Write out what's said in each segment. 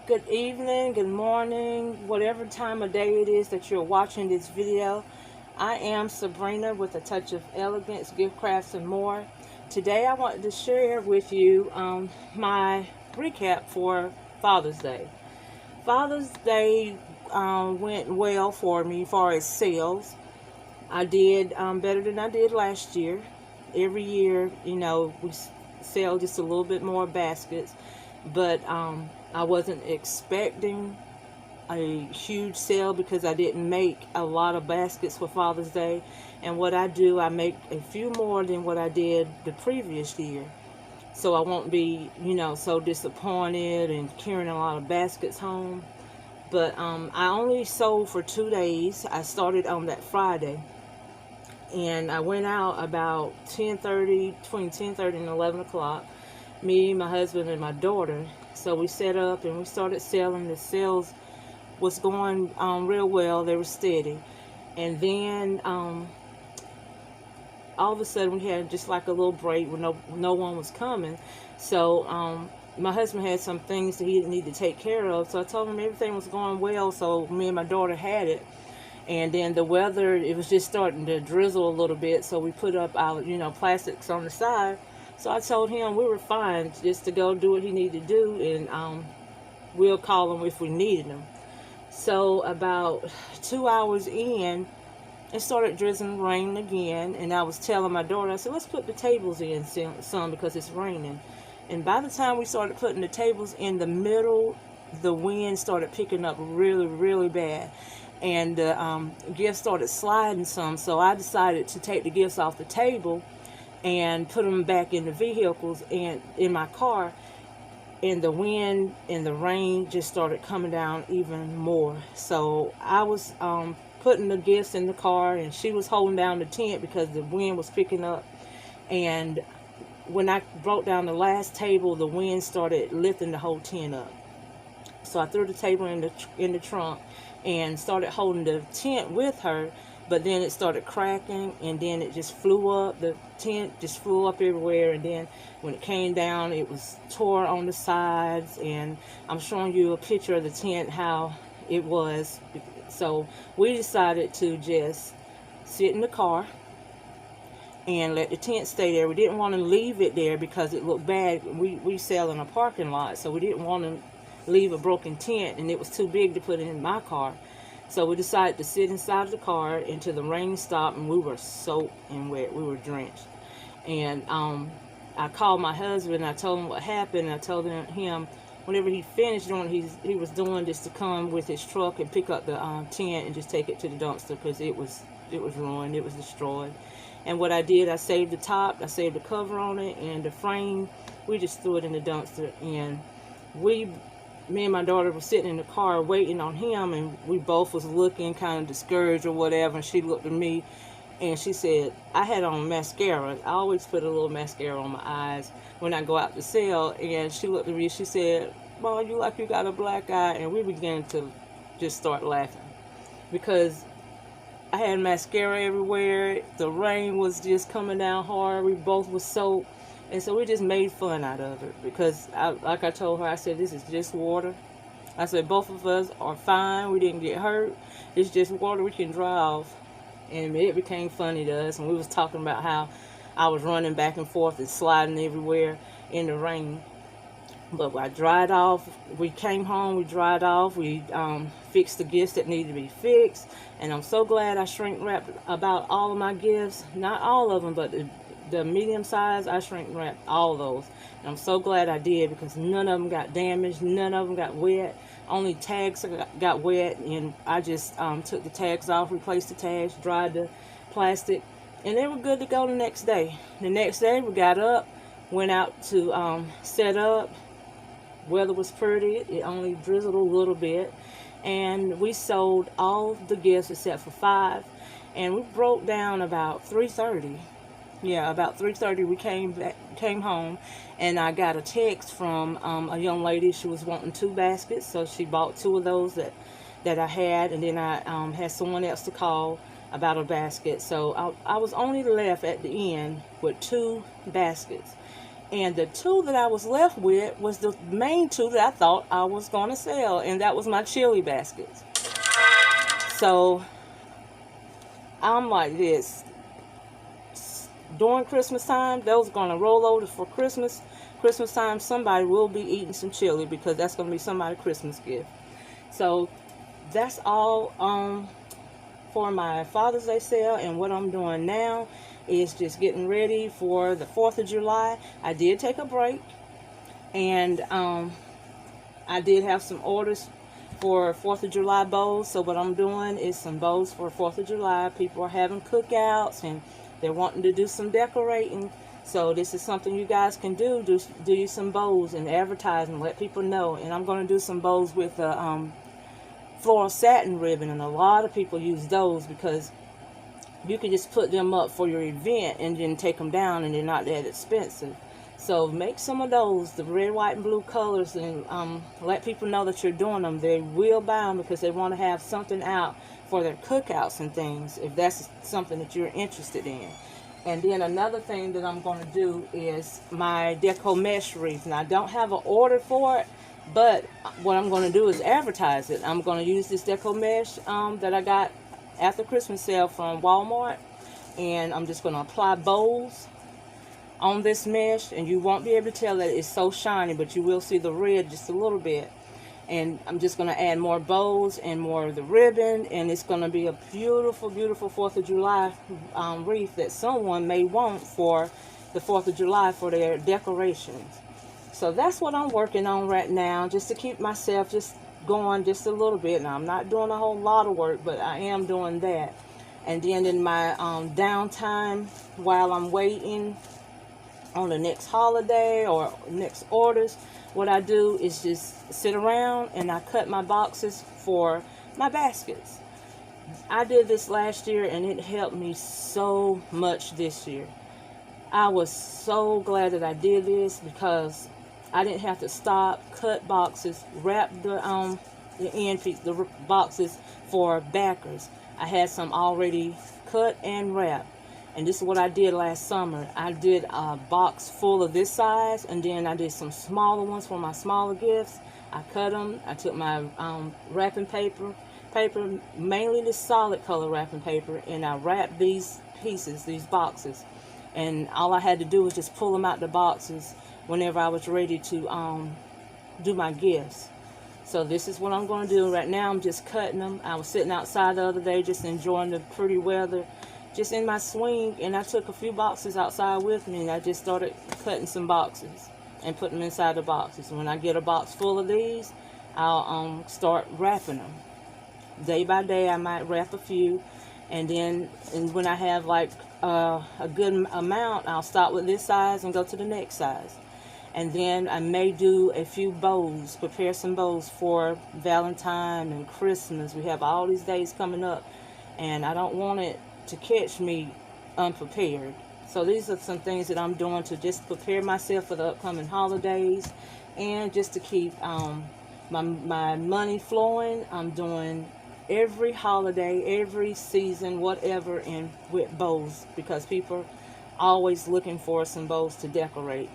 Good evening, good morning, whatever time of day it is that you're watching this video. I am Sabrina with a touch of elegance, gift crafts, and more. Today I wanted to share with you my recap for Father's Day. Father's Day went well for me as far as sales. I did better than I did last year. Every year, we sell just a little bit more baskets, but I wasn't expecting a huge sale because I didn't make a lot of baskets for Father's Day. And what I do, I make a few more than what I did the previous year. So I won't be, so disappointed and carrying a lot of baskets home. But I only sold for 2 days. I started on that Friday. And I went out about 10:30, between 10:30 and 11 o'clock. Me, my husband, and my daughter. So we set up and we started selling. The sales was going real well. They were steady. And then all of a sudden we had just like a little break where no one was coming. So my husband had some things that he didn't need to take care of. So I told him everything was going well. So me and my daughter had it. And then the weather, it was just starting to drizzle a little bit. So we put up our, plastics on the side. So I told him we were fine just to go do what he needed to do. And we'll call him if we needed him. So about 2 hours in, it started drizzling rain again. And I was telling my daughter, I said, let's put the tables in some because it's raining. And by the time we started putting the tables in the middle, the wind started picking up really, really bad. And the gifts started sliding some. So I decided to take the gifts off the table and put them back in the vehicles and in my car. And the wind and the rain just started coming down even more. So I was putting the gifts in the car, and she was holding down the tent because the wind was picking up. And when I brought down the last table, the wind started lifting the whole tent up. So I threw the table in the trunk and started holding the tent with her, but then it started cracking, and then it just flew up. The tent just flew up everywhere, and then when it came down, it was tore on the sides. And I'm showing you a picture of the tent, how it was. So we decided to just sit in the car and let the tent stay there. We didn't want to leave it there because it looked bad. We sell in a parking lot, so we didn't want to leave a broken tent, and it was too big to put in my car. So we decided to sit inside the car until the rain stopped, and we were soaked and wet. We were drenched. And I called my husband, and I told him what happened. And I told him whenever he finished doing what he was doing, just to come with his truck and pick up the tent and just take it to the dumpster because it was ruined. It was destroyed. And what I did, I saved the top, I saved the cover on it, and the frame, we just threw it in the dumpster. And me and my daughter were sitting in the car waiting on him, and we both was looking kind of discouraged or whatever. And she looked at me and she said, I had on mascara. I always put a little mascara on my eyes when I go out to sell. And she looked at me, she said, Mom, you like you got a black eye. And we began to just start laughing because I had mascara everywhere. The rain was just coming down hard. We both were soaked. And so we just made fun out of it because, like I told her, I said, this is just water. I said, both of us are fine. We didn't get hurt. It's just water. We can dry off. And it became funny to us. And we was talking about how I was running back and forth and sliding everywhere in the rain. But I dried off. We came home. We dried off. We fixed the gifts that needed to be fixed. And I'm so glad I shrink wrapped about all of my gifts. Not all of them, but the medium size, I shrink wrapped all those. And I'm so glad I did because none of them got damaged. None of them got wet. Only tags got wet. And I just took the tags off, replaced the tags, dried the plastic. And they were good to go the next day. The next day we got up, went out to set up. Weather was pretty. It only drizzled a little bit. And we sold all the gifts except for 5. And we broke down about 3:30. Yeah, about 3:30 we came home, and I got a text from a young lady. She was wanting 2 baskets, so she bought 2 of those that I had, and then I had someone else to call about a basket. So I was only left at the end with 2 baskets. And the two that I was left with was the main two that I thought I was going to sell, and that was my chili baskets. So I'm like this. During Christmas time, those are going to roll over for Christmas. Christmas time, somebody will be eating some chili because that's going to be somebody's Christmas gift. So that's all for my Father's Day sale. And what I'm doing now is just getting ready for the 4th of July. I did take a break, and I did have some orders for 4th of July bowls. So what I'm doing is some bowls for 4th of July. People are having cookouts and they're wanting to do some decorating. So this is something you guys can do. Do you some bowls and advertise and let people know. And I'm going to do some bowls with floral satin ribbon, and a lot of people use those because you can just put them up for your event and then take them down, and they're not that expensive. So make some of those, the red, white, and blue colors, and let people know that you're doing them. They will buy them because they want to have something out for their cookouts and things, if that's something that you're interested in. And then another thing that I'm going to do is my deco mesh wreath. Now, I don't have an order for it, but what I'm going to do is advertise it. I'm going to use this deco mesh that I got after Christmas sale from Walmart, and I'm just going to apply bowls on this mesh, and you won't be able to tell that it's so shiny, but you will see the red just a little bit. And I'm just going to add more bows and more of the ribbon, and it's going to be a beautiful, beautiful 4th of July wreath that someone may want for the 4th of July for their decorations. So that's what I'm working on right now, just to keep myself just going just a little bit. Now, I'm not doing a whole lot of work, but I am doing that. And then in my downtime, while I'm waiting on the next holiday or next orders, what I do is just sit around and I cut my boxes for my baskets. I did this last year and it helped me so much this year. I was so glad that I did this because I didn't have to stop, cut boxes, wrap the end piece, the boxes for backers. I had some already cut and wrapped. And this is what I did last summer. I did a box full of this size, and then I did some smaller ones for my smaller gifts. I cut them. I took my wrapping paper, mainly the solid color wrapping paper, and I wrapped these pieces, these boxes. And all I had to do was just pull them out the boxes whenever I was ready to do my gifts. So this is what I'm going to do right now. I'm just cutting them. I was sitting outside the other day just enjoying the pretty weather, just in my swing, and I took a few boxes outside with me, and I just started cutting some boxes and putting them inside the boxes. When I get a box full of these, I'll start wrapping them. Day by day, I might wrap a few, and then when I have like a good amount, I'll start with this size and go to the next size. And then I may do a few bows, prepare some bows for Valentine and Christmas. We have all these days coming up, and I don't want it to catch me unprepared. So these are some things that I'm doing to just prepare myself for the upcoming holidays, and just to keep my money flowing. I'm doing every holiday, every season, whatever, and with bows, because people are always looking for some bows to decorate.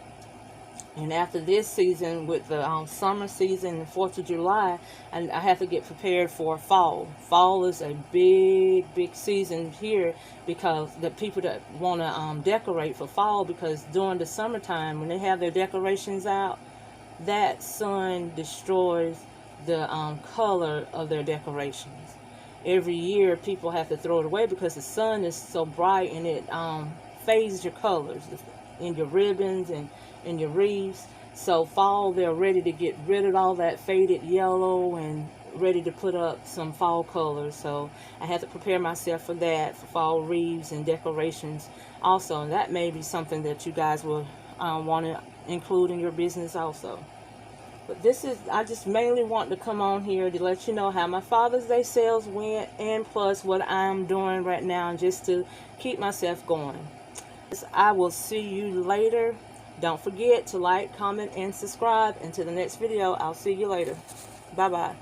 And after this season, with the summer season and 4th of July, and I have to get prepared for fall. Fall is a big, big season here, because the people that want to decorate for fall, because during the summertime, when they have their decorations out, that sun destroys the color of their decorations. Every year, people have to throw it away because the sun is so bright, and it fades your colors in your ribbons and in your wreaths. So fall, they're ready to get rid of all that faded yellow and ready to put up some fall colors. So I have to prepare myself for that, for fall wreaths and decorations also. And that may be something that you guys will want to include in your business also. But this is, I just mainly want to come on here to let you know how my Father's Day sales went, and plus what I'm doing right now, just to keep myself going. I will see you later. Don't forget to like, comment, and subscribe. Until the next video, I'll see you later. Bye-bye.